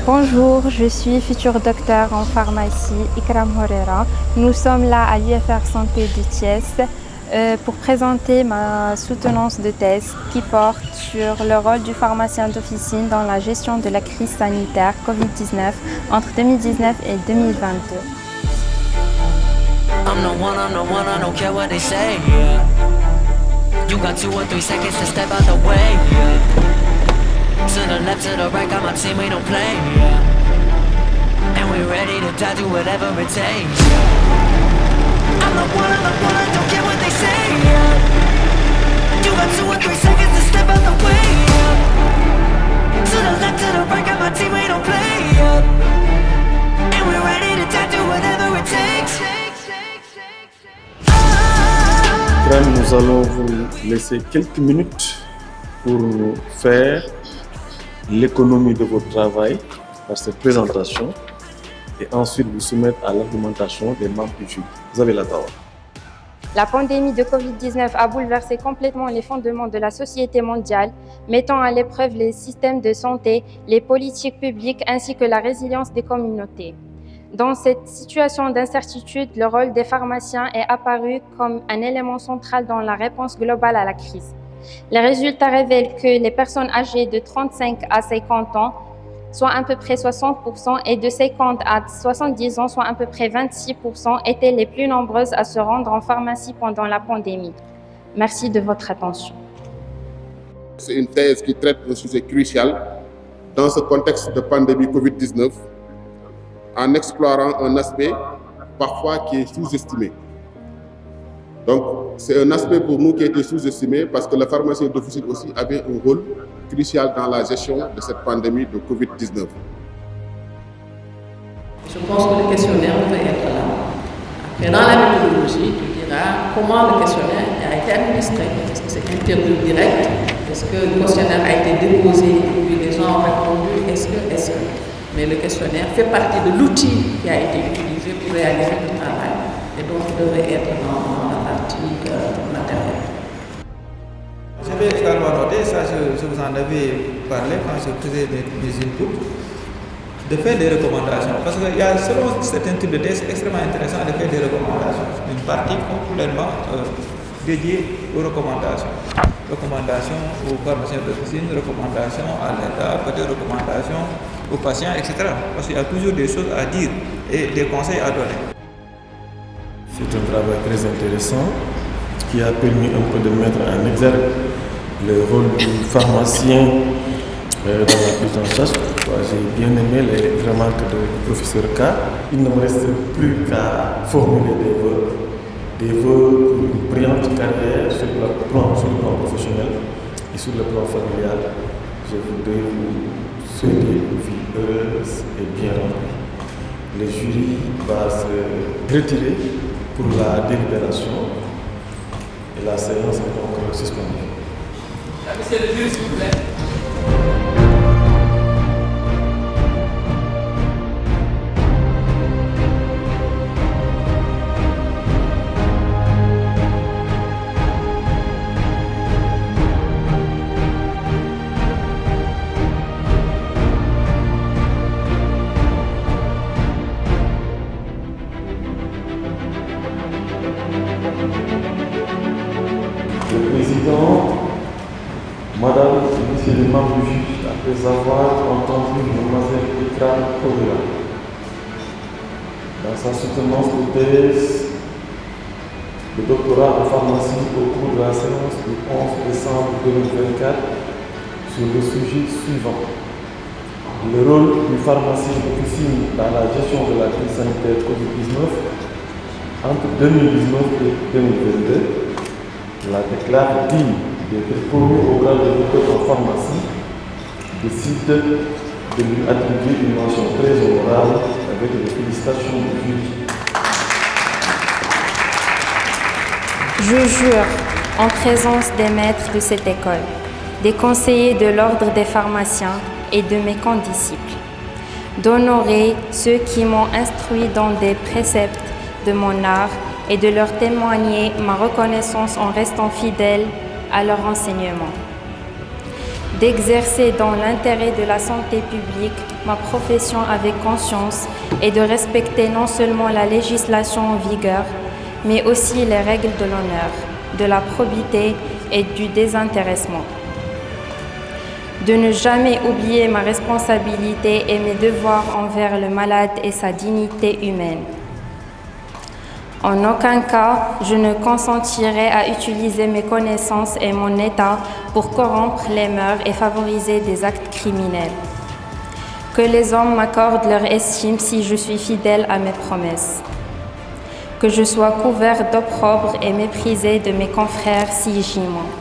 Bonjour, je suis futur docteur en pharmacie, Ikram Horera. Nous sommes là à l'UFR Santé de Thiès pour présenter ma soutenance de thèse qui porte sur le rôle du pharmacien d'officine dans la gestion de la crise sanitaire Covid-19 entre 2019 et 2022. I'm the one, I don't care what they say, yeah. You got 2 or 3 seconds to step out the way, yeah. To the left, to the right, got my team, we don't play, yeah. And we ready to die, do whatever it takes, yeah. I'm the one, I don't care what they say, yeah. You got 2 or 3 seconds to step out the way, yeah. To the left, to the right, got my team, we don't play, yeah. And we ready to die, do whatever it takes. Nous allons vous laisser quelques minutes pour nous faire l'économie de votre travail par cette présentation et ensuite vous soumettre à l'argumentation des membres du jury. Vous avez la parole. La pandémie de Covid-19 a bouleversé complètement les fondements de la société mondiale, mettant à l'épreuve les systèmes de santé, les politiques publiques ainsi que la résilience des communautés. Dans cette situation d'incertitude, le rôle des pharmaciens est apparu comme un élément central dans la réponse globale à la crise. Les résultats révèlent que les personnes âgées de 35 à 50 ans, soit à peu près 60%, et de 50 à 70 ans, soit à peu près 26%, étaient les plus nombreuses à se rendre en pharmacie pendant la pandémie. Merci de votre attention. C'est une thèse qui traite d'un sujet crucial dans ce contexte de pandémie Covid-19, en explorant un aspect parfois qui est sous-estimé. Donc, c'est un aspect pour nous qui a été sous-estimé parce que la pharmacie d'officine aussi avait un rôle crucial dans la gestion de cette pandémie de Covid-19. Je pense que le questionnaire va être là. Après, dans la méthodologie, tu diras comment le questionnaire a été administré. Est-ce que c'est interview direct? Est-ce que le questionnaire a été déposé et puis les gens ont répondu? Est-ce que? Mais le questionnaire fait partie de l'outil qui a été utilisé pour réaliser le travail et donc il devrait être dans la partie matérielle. Je vais également noter, ça je vous en avais parlé quand je faisais mes inputs, de faire des recommandations. Parce qu'il y a, selon certains types de tests, c'est extrêmement intéressant de faire des recommandations. Une partie complètement dédiée aux recommandations. Recommandations aux pharmaciens d'officine, recommandations à l'État, peut-être recommandations aux patients, etc. Parce qu'il y a toujours des choses à dire et des conseils à donner. C'est un travail très intéressant qui a permis un peu de mettre en exergue le rôle du pharmacien dans la prise en charge. J'ai bien aimé les remarques du professeur K. Il ne me reste plus qu'à formuler des vœux pour une brillante carrière sur le plan professionnel et sur le plan familial. Je voudrais vous souhaiter une vie heureuse et bien remplie. Le jury va se retirer pour la délibération et la séance est donc suspendue. Monsieur le juge, s'il vous plaît. Le président, madame et monsieur les membres du juge, après avoir entendu mademoiselle Ikram Horera dans sa soutenance de thèse de doctorat en pharmacie au cours de la séance du 11 décembre 2024 sur le sujet suivant: le rôle du pharmacien d'officine dans la gestion de la crise sanitaire Covid-19 entre 2019 et 2022, la déclare digne d'être promu au grade de docteur en pharmacie, décide de lui attribuer une mention très honorable avec les félicitations du jury. Je jure, en présence des maîtres de cette école, des conseillers de l'ordre des pharmaciens et de mes condisciples, d'honorer ceux qui m'ont instruit dans des préceptes de mon art et de leur témoigner ma reconnaissance en restant fidèle à leur enseignement. d'exercer dans l'intérêt de la santé publique ma profession avec conscience et de respecter non seulement la législation en vigueur, mais aussi les règles de l'honneur, de la probité et du désintéressement. De ne jamais oublier ma responsabilité et mes devoirs envers le malade et sa dignité humaine. En aucun cas, je ne consentirai à utiliser mes connaissances et mon état pour corrompre les mœurs et favoriser des actes criminels. Que les hommes m'accordent leur estime si je suis fidèle à mes promesses. Que je sois couvert d'opprobre et méprisé de mes confrères si j'y mens.